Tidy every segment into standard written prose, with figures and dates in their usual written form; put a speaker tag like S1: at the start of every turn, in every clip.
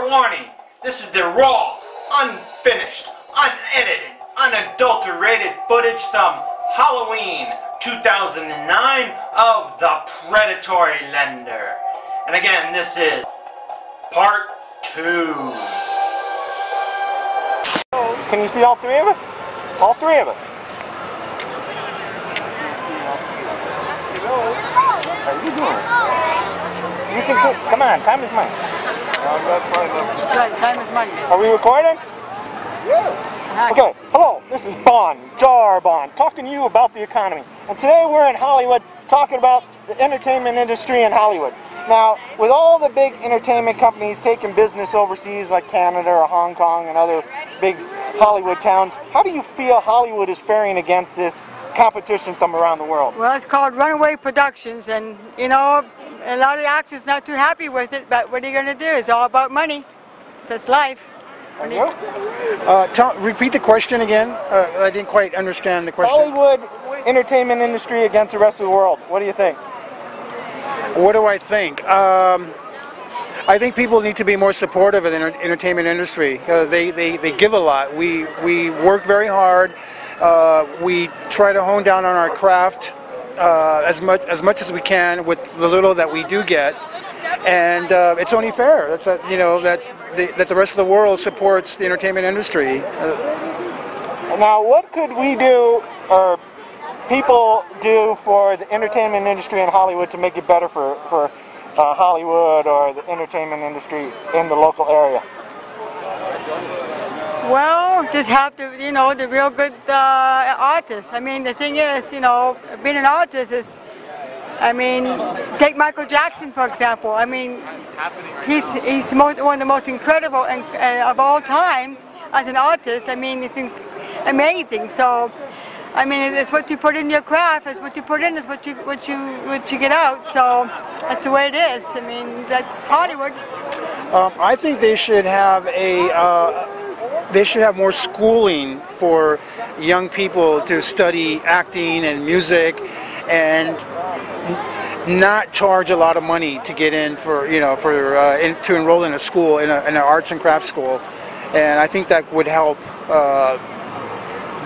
S1: Trigger warning! This is the raw, unfinished, unedited, unadulterated footage from Halloween 2009 of the Predatory Lender. And again, this is part 2.
S2: Can you see all three of us? All three of us. How are you doing? You can see. Come on, time is money.
S3: That's right, time is money.
S2: Are we recording?
S3: Yeah.
S2: Okay, hello, this is Jar Bond, talking to you about the economy. And today we're in Hollywood talking about the entertainment industry in Hollywood. Now, with all the big entertainment companies taking business overseas like Canada or Hong Kong and other big Hollywood towns, how do you feel Hollywood is faring against this competition from around the world?
S3: Well, it's called runaway productions, and you know, a lot of actors not too happy with it, but what are you going to do? It's all about money. That's life.
S4: Repeat the question again. I didn't quite understand the question.
S2: Hollywood entertainment industry against the rest of the world. What do you think?
S4: What do I think? I think people need to be more supportive of the entertainment industry. They give a lot. We work very hard. We try to hone down on our craft as much as we can with the little that we do get, and it's only fair. That's that the rest of the world supports the entertainment industry.
S2: Now, what could we do, or people do, for the entertainment industry in Hollywood to make it better for Hollywood or the entertainment industry in the local area?
S3: Well, just have to, the real good artists. I mean, the thing is, being an artist is, take Michael Jackson, for example. I mean, he's one of the most incredible of all time as an artist. I mean, it's amazing. So, I mean, it's what you put in your craft. It's what you put in. It's what you get out. So that's the way it is. I mean, that's Hollywood.
S4: I think they should have more schooling for young people to study acting and music, and not charge a lot of money to get in to enroll in a school, in an arts and crafts school. And I think that would help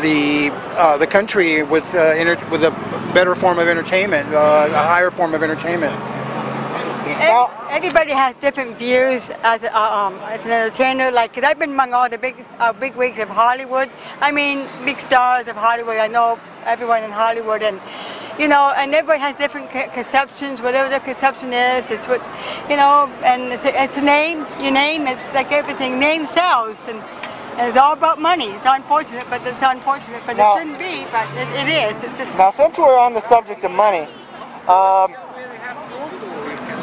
S4: the country with a better form of entertainment, a higher form of entertainment.
S3: Everybody has different views as an entertainer. Like, 'cause I've been among all the big wigs of Hollywood. I mean, big stars of Hollywood. I know everyone in Hollywood, and and everybody has different conceptions. Whatever their conception is what and it's a name. Your name is like everything. Name sells, and it's all about money. It's unfortunate, but it shouldn't be. But it is. It's just...
S2: Now, since we're on the subject of money.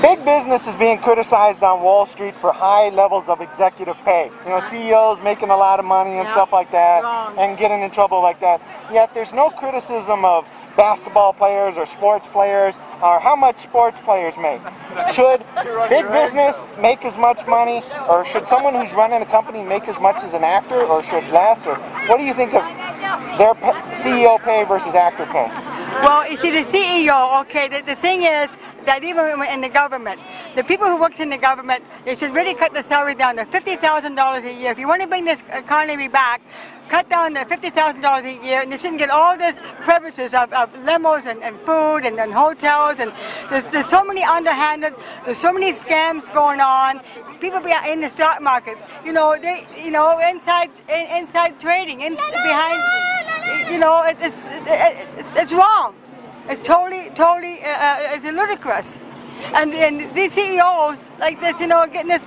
S2: Big business is being criticized on Wall Street for high levels of executive pay. CEOs making a lot of money and stuff like that, and getting in trouble like that. Yet there's no criticism of basketball players or sports players, or how much sports players make. Should big business make as much money, or should someone who's running a company make as much as an actor, or should less? Or what do you think of their CEO pay versus actor pay?
S3: Well, you see, the CEO, okay, the thing is that even in the government, the people who work in the government, they should really cut the salary down to $50,000 a year. If you want to bring this economy back, cut down to $50,000 a year, and they shouldn't get all this privileges of limos and food and hotels, and there's so many underhanded, there's so many scams going on. People in the stock markets, inside trading, behind, it's wrong. It's totally, it's ludicrous. And these CEOs like this, getting this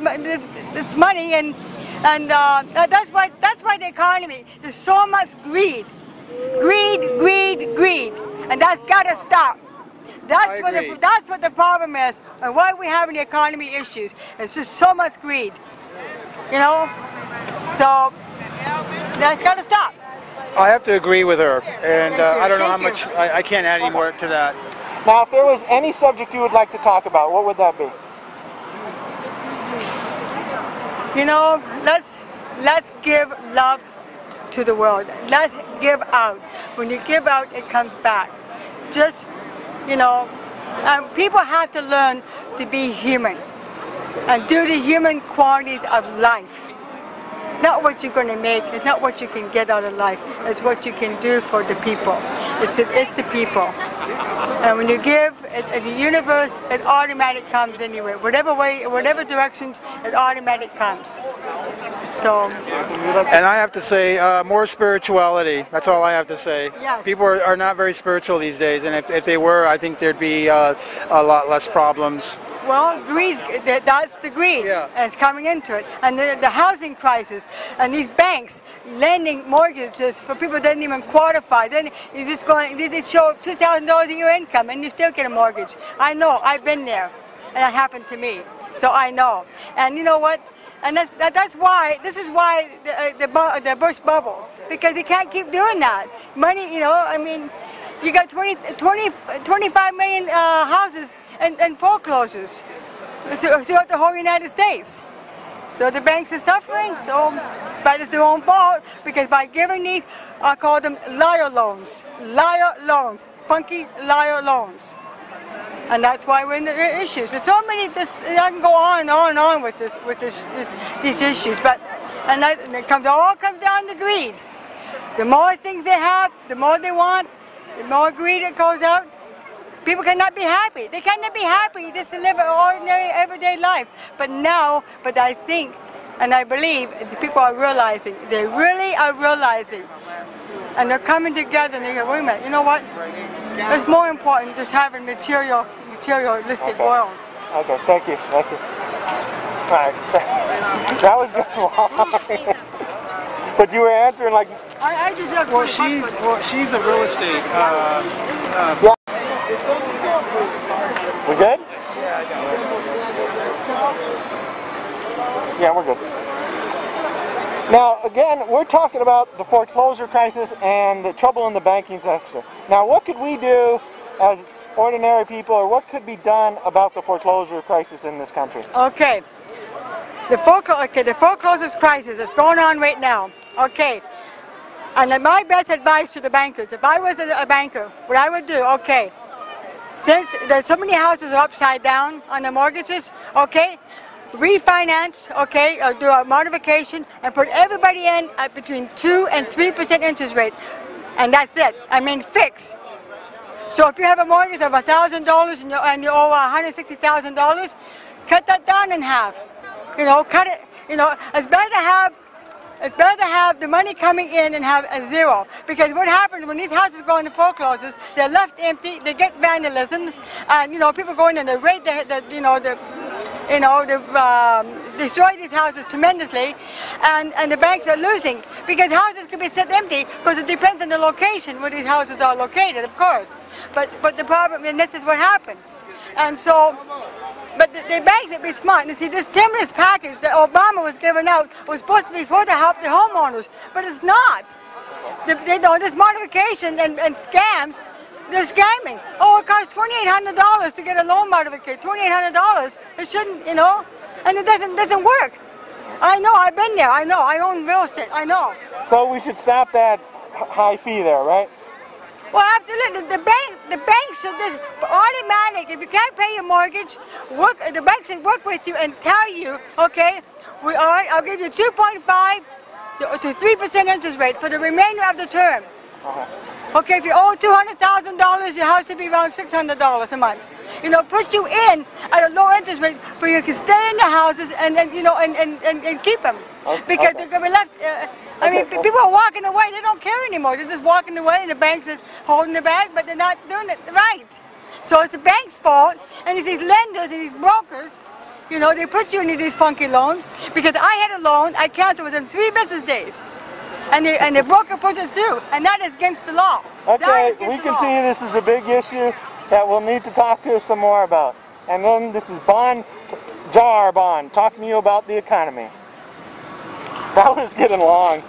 S3: money, and that's why the economy, there's so much greed, and that's got to stop. That's what the problem is, and why we're having the economy issues. It's just so much greed, So that's got to stop.
S4: I have to agree with her, and I don't know how much, I can't add any more to that.
S2: Now, if there was any subject you would like to talk about, what would that be?
S3: Let's give love to the world. Let's give out. When you give out, it comes back. Just, people have to learn to be human. and due to human qualities of life. Not what you're going to make, it's not what you can get out of life, it's what you can do for the people. It's the people. And when you give, the universe, it automatically comes anyway. Whatever way, whatever directions, it automatically comes. So.
S4: And I have to say, more spirituality. That's all I have to say.
S3: Yes.
S4: People are not very spiritual these days, and if they were, I think there'd be a lot less problems.
S3: Well, greed, that's the greed that's coming into it. And the housing crisis, and these banks lending mortgages for people that didn't even qualify. Then you're just going, you just show $2,000 of your income and you still get a mortgage. I know, I've been there, and that happened to me. So I know. And you know what? And that's why, this is why the burst bubble. Because you can't keep doing that. Money, you know, I mean, you got 25 million houses and foreclosures throughout the whole United States. So the banks are suffering, but it's their own fault, because by giving these, I call them liar loans. Liar loans. Funky liar loans. And that's why we're in the issues. There's so many, I can go on and on and on with these issues, but it all comes down to greed. The more things they have, the more they want, the more greed it goes out. People cannot be happy. They cannot be happy just to live an ordinary, everyday life. But I think, and I believe, the people are realizing. They really are realizing. And they're coming together and they go, wait a minute, you know what? It's more important just having materialistic world.
S2: Okay, thank you. Thank you. All right. That was good. But you were answering like...
S3: I just have
S4: she's a real estate...
S2: We good? Yeah, we're good. Now, again, we're talking about the foreclosure crisis and the trouble in the banking sector. Now, what could we do as ordinary people, or what could be done about the foreclosure crisis in this country?
S3: Okay. The foreclosure crisis is going on right now. Okay. And my best advice to the bankers, if I was a banker, what I would do, okay, since there's so many houses are upside down on the mortgages, okay, refinance, okay, or do a modification and put everybody in at between 2 and 3% interest rate. And that's it. I mean, fix. So if you have a mortgage of $1,000 and you owe $160,000, cut that down in half. You know, cut it, you know, it's better to have the money coming in and have a zero. Because what happens when these houses go into foreclosures, they're left empty, they get vandalism, and you know, people go in and they raid destroy these houses tremendously, and the banks are losing, because houses can be set empty because it depends on the location where these houses are located, of course. But the problem, and this is what happens. And so, but the banks would be smart. And see, this stimulus package that Obama was giving out was supposed to be for to help the homeowners, but it's not. This modification and scams, they're scamming. Oh, it costs $2,800 to get a loan modification. $2,800. It shouldn't, you know, and it doesn't work. I know. I've been there. I know. I own real estate. I know.
S2: So we should stop that high fee there, right?
S3: Well, absolutely. The bank should just automatic. If you can't pay your mortgage, the bank should work with you and tell you, okay, I'll give you 2.5 to 3% interest rate for the remainder of the term. Okay, if you owe $200,000, your house should be around $600 a month. You know, put you in at a low interest rate for you to stay in the houses and you know, and keep them. Because they're going to be left, I mean, people are walking away, they don't care anymore. They're just walking away and the bank's just holding the bag, but they're not doing it right. So it's the bank's fault, and it's these lenders and these brokers, you know, they put you into these funky loans. Because I had a loan, I canceled within 3 business days. And the broker put it through, and that is against the law.
S2: Okay, we can see this is a big issue that we'll need to talk to us some more about. And then this is Jar Bond, talking to you about the economy. That was getting long.